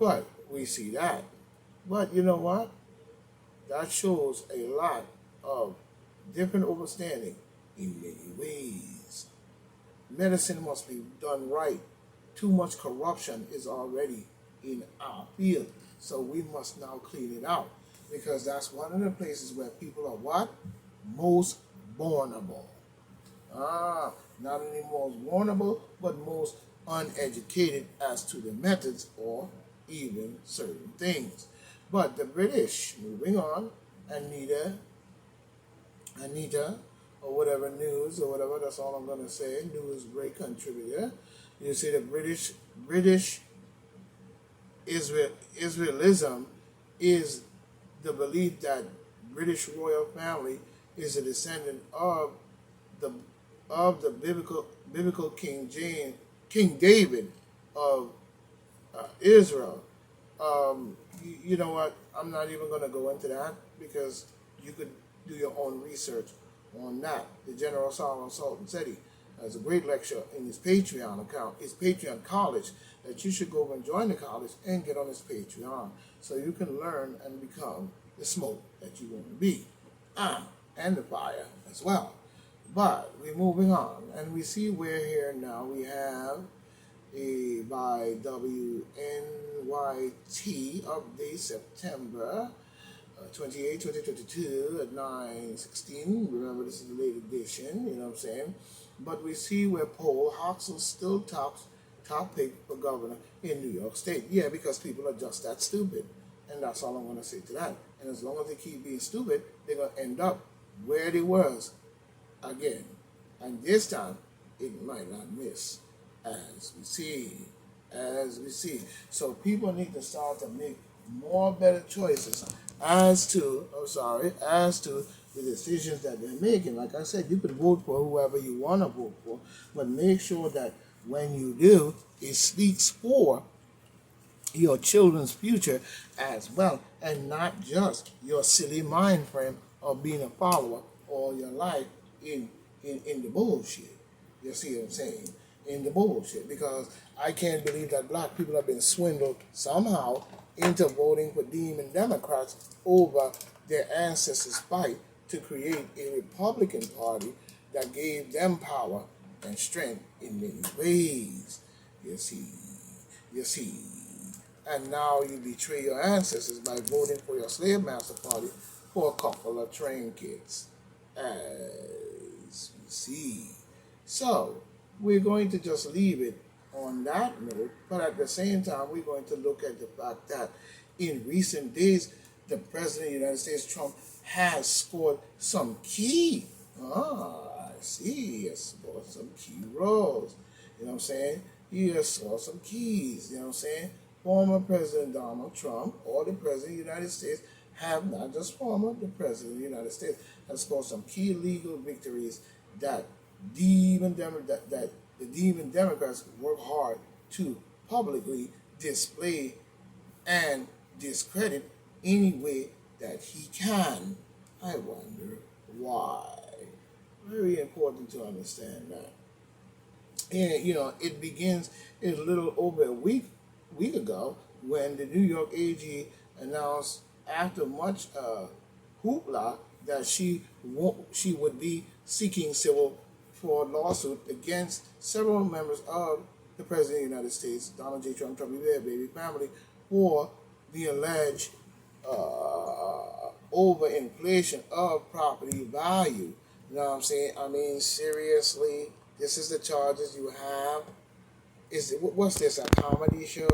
But we see that. But you know what? That shows a lot of different understanding in many ways. Medicine must be done right. Too much corruption is already in our field. So we must now clean it out. Because that's one of the places where people are what? Most vulnerable. Not only most vulnerable, but most uneducated as to the methods or even certain things. But the British, moving on, Anita, Anita, or whatever news or whatever, that's all I'm gonna say. News great contributor. You see the British Israelism is the belief that British royal family is a descendant the of the biblical King David of Israel. You know what? I'm not even going to go into that because you could do your own research on that. The General Solomon Sultan said he has a great lecture in his Patreon account, his Patreon college, that you should go and join the college and get on his Patreon so you can learn and become the smoke that you want to be. And the fire as well. But we're moving on, and we see we're here now. We have a by WNYT update September 28, 2022 at 9:16. Remember, this is the late edition, you know what I'm saying? But we see where Paul Hoxel still top pick for governor in New York State. Yeah, because people are just that stupid. And that's all I'm going to say to that. And as long as they keep being stupid, they're going to end up where they was again. And this time, it might not miss, as we see. As we see. So people need to start to make more better choices as to the decisions that they're making. Like I said, you could vote for whoever you want to vote for, but make sure that when you do, it speaks for your children's future as well, and not just your silly mind frame of being a follower all your life in the bullshit. You see what I'm saying? In the bullshit. Because I can't believe that black people have been swindled somehow into voting for Demon Democrats over their ancestors' fight to create a Republican Party that gave them power and strength in many ways. You see. You see. And now you betray your ancestors by voting for your slave master party for a couple of train kids. As we see. So, we're going to just leave it on that note, but at the same time, we're going to look at the fact that in recent days, the President of the United States, Trump, has scored some key. I see. He has scored some key roles. You know what I'm saying? He has scored some keys. You know what I'm saying? Former President Donald Trump or the President of the United States have not just former, the President of the United States has scored some key legal victories that that the demon Democrats work hard to publicly display and discredit any way that he can. I wonder why. Very important to understand that. And it begins a little over a week ago when the New York AG announced after much hoopla that she would be seeking civil fraud lawsuit against several members of the President of the United States, Donald J. Trump, Trumpy Bear Baby family, for the alleged overinflation of property value. You know what I'm saying? I mean, seriously, this is the charges you have. What's this, a comedy show?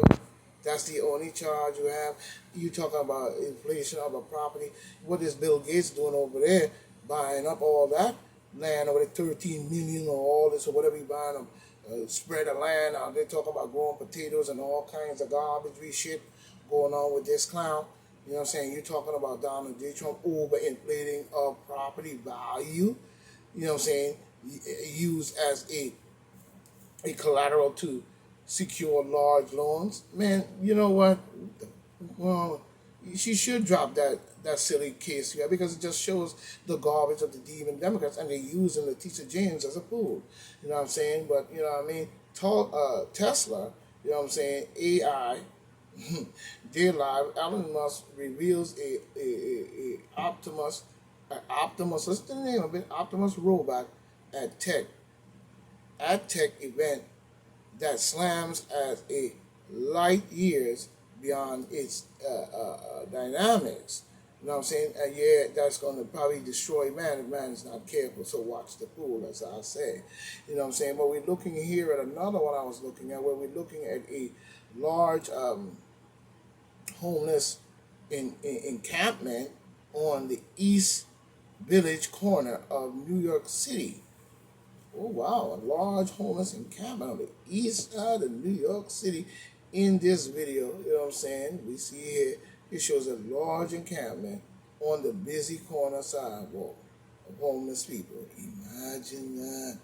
That's the only charge you have. You talking about inflation of a property. What is Bill Gates doing over there? Buying up all that land over there, 13 million or all this or whatever you buying them. Spread of land. They're talking about growing potatoes and all kinds of garbage shit going on with this clown. You know what I'm saying? You're talking about Donald J. Trump overinflating of property value. You know what I'm saying? Used as a collateral to secure large loans. Man, you know what? Well, she should drop that silly case here because it just shows the garbage of the demon Democrats, and they're using Letitia James as a fool. You know what I'm saying? But you know what I mean? Tesla, you know what I'm saying? AI Dear Live, Elon Musk reveals a Optimus, what's the name of it? Optimus robot at tech event that slams as a light years beyond its dynamics. You know what I'm saying? Yeah, that's going to probably destroy man if man is not careful. So watch the fool, as I say. You know what I'm saying? But we're looking here at another one I was looking at, where we're looking at a large homeless encampment on the East Village corner of New York City. Oh wow, a large homeless encampment on the east side of New York City. In this video, you know what I'm saying? We see here, it shows a large encampment on the busy corner sidewalk of homeless people. Imagine that.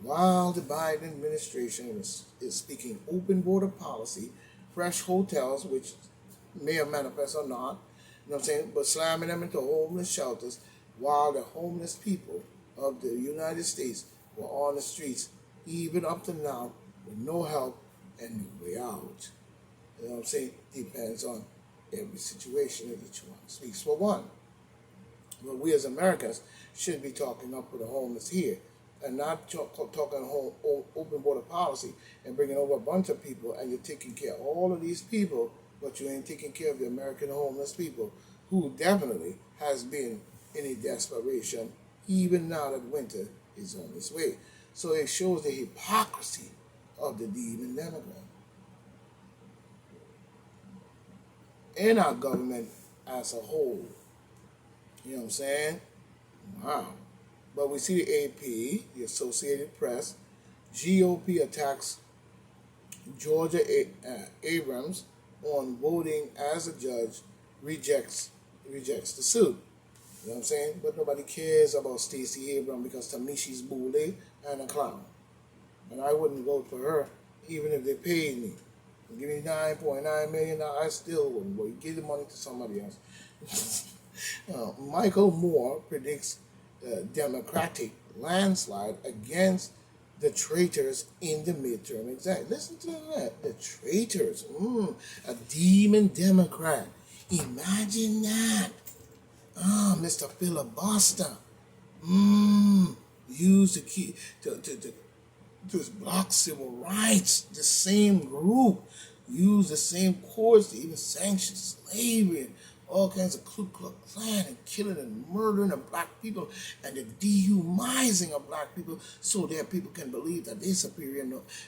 While the Biden administration is speaking open border policy, fresh hotels, which may have manifest or not, you know what I'm saying, but slamming them into homeless shelters, while the homeless people of the United States were on the streets, even up to now, with no help and no way out. You know what I'm saying? Depends on every situation that each one speaks for one. But we as Americans should be talking up for the homeless here, and not talking open border policy and bringing over a bunch of people, and you're taking care of all of these people, but you ain't taking care of the American homeless people, who definitely has been in a desperation, even now that winter is on its way. So it shows the hypocrisy of the demon Democrat and our government as a whole. You know what I'm saying? Wow. But we see the AP, the Associated Press, GOP attacks Georgia Abrams on voting as a judge, rejects the suit. You know what I'm saying? But nobody cares about Stacey Abrams because Tamishi's bully and a clown. And I wouldn't vote for her even if they paid me. Give me $9.9 million, I still wouldn't vote. Give the money to somebody else. Michael Moore predicts Democratic landslide against the traitors in the midterm exam. Listen to that. The traitors. A demon Democrat. Imagine that. Mr. Filibuster. Used to keep to block civil rights. The same group used the same courts to even sanction slavery and all kinds of Ku Klux Klan and killing and murdering of black people and the dehumanizing of black people so that people can believe that they're superior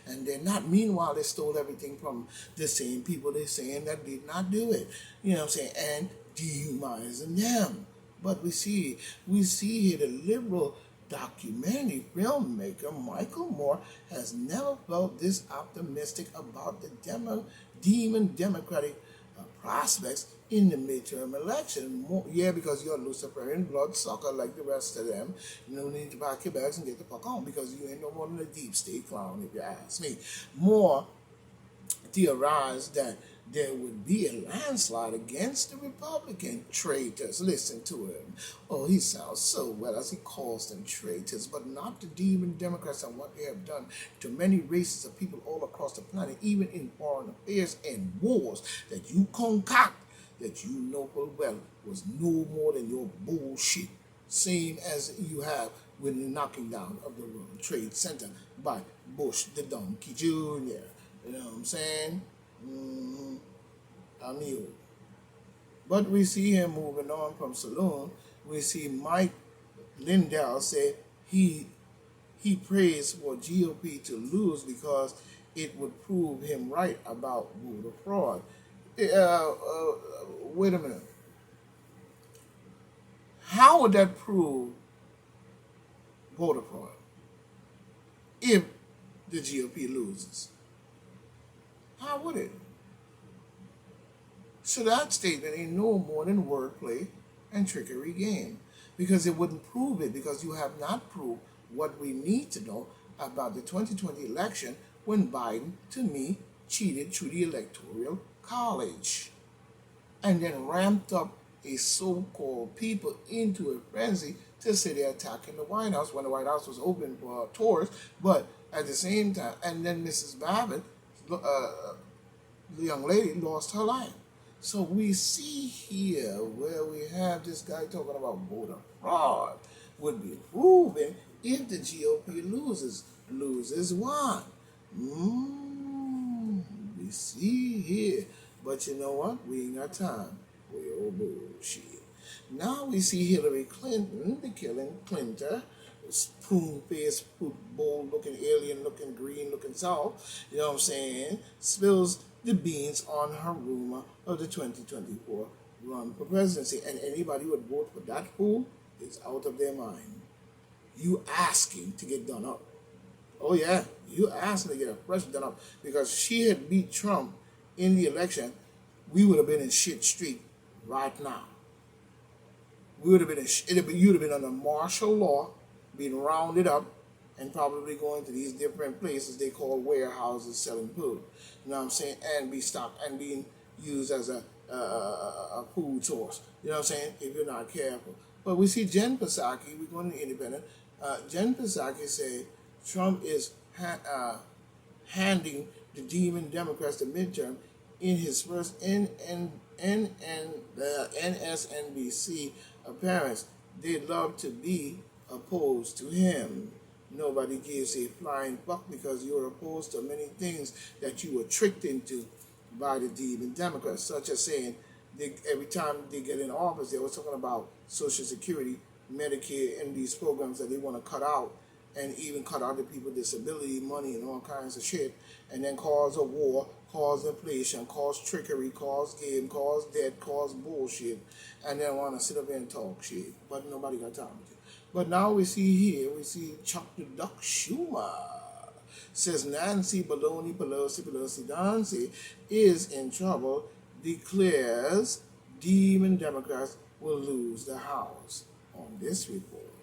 and they're not. Meanwhile, they stole everything from the same people they're saying that did not do it. You know what I'm saying? And dehumanizing them. But we see here the liberal documentary filmmaker Michael Moore has never felt this optimistic about the demon Democratic prospects in the midterm election. Yeah, because you're a Luciferian bloodsucker like the rest of them. You don't need to pack your bags and get the fuck on because you ain't no more than a deep state clown, if you ask me. Moore theorized that there would be a landslide against the Republican traitors. Listen to him. Oh, he sounds so well as he calls them traitors, but not the demon Democrats and what they have done to many races of people all across the planet, even in foreign affairs and wars that you concoct, that you know full well was no more than your bullshit. Same as you have with the knocking down of the World Trade Center by Bush the Donkey Jr. You know what I'm saying? Amigo. But we see him moving on from Saloon. We see Mike Lindell say he prays for GOP to lose because it would prove him right about voter fraud. Wait a minute. How would that prove voter fraud if the GOP loses? How would it? So that statement ain't no more than wordplay and trickery game, because it wouldn't prove it, because you have not proved what we need to know about the 2020 election when Biden, to me, cheated through the Electoral College and then ramped up a so-called people into a frenzy to say they're attacking the White House when the White House was open for tours, but at the same time, and then Mrs. Babbitt the young lady lost her life. So we see here where we have this guy talking about voter fraud would be proven if the GOP loses. Loses why? We see here. But you know what? We ain't got time for your bullshit. Now we see Hillary Clinton, the killing Clinton, spoon faced, bowl looking, alien looking, green looking soft, you know what I'm saying, spills the beans on her rumor of the 2024 run for presidency. And anybody who would vote for that fool is out of their mind. You asking to get done up. Oh yeah, you asking to get a president done up because she had beat Trump in the election. We would have been in shit street right now. We would have been you'd have been under martial law, being rounded up, and probably going to these different places they call warehouses selling food. You know what I'm saying? And be stocked and being used as a food source. You know what I'm saying? If you're not careful. But we see Jen Psaki, we're going to the Independent. Jen Psaki say Trump is handing the demon Democrats the midterm in his first NSNBC appearance. They love to be opposed to him. Nobody gives a flying fuck because you're opposed to many things that you were tricked into by the demon Democrats, such as saying every time they get in office, they were talking about Social Security, Medicare, and these programs that they want to cut out, and even cut out the people disability money and all kinds of shit, and then cause a war, cause inflation, cause trickery, cause game, cause debt, cause bullshit, and then want to sit up there and talk shit. But nobody got time to. But now we see Chuck the Duck Schumer says Nancy Pelosi Nancy is in trouble, declares demon Democrats will lose the House. On this report.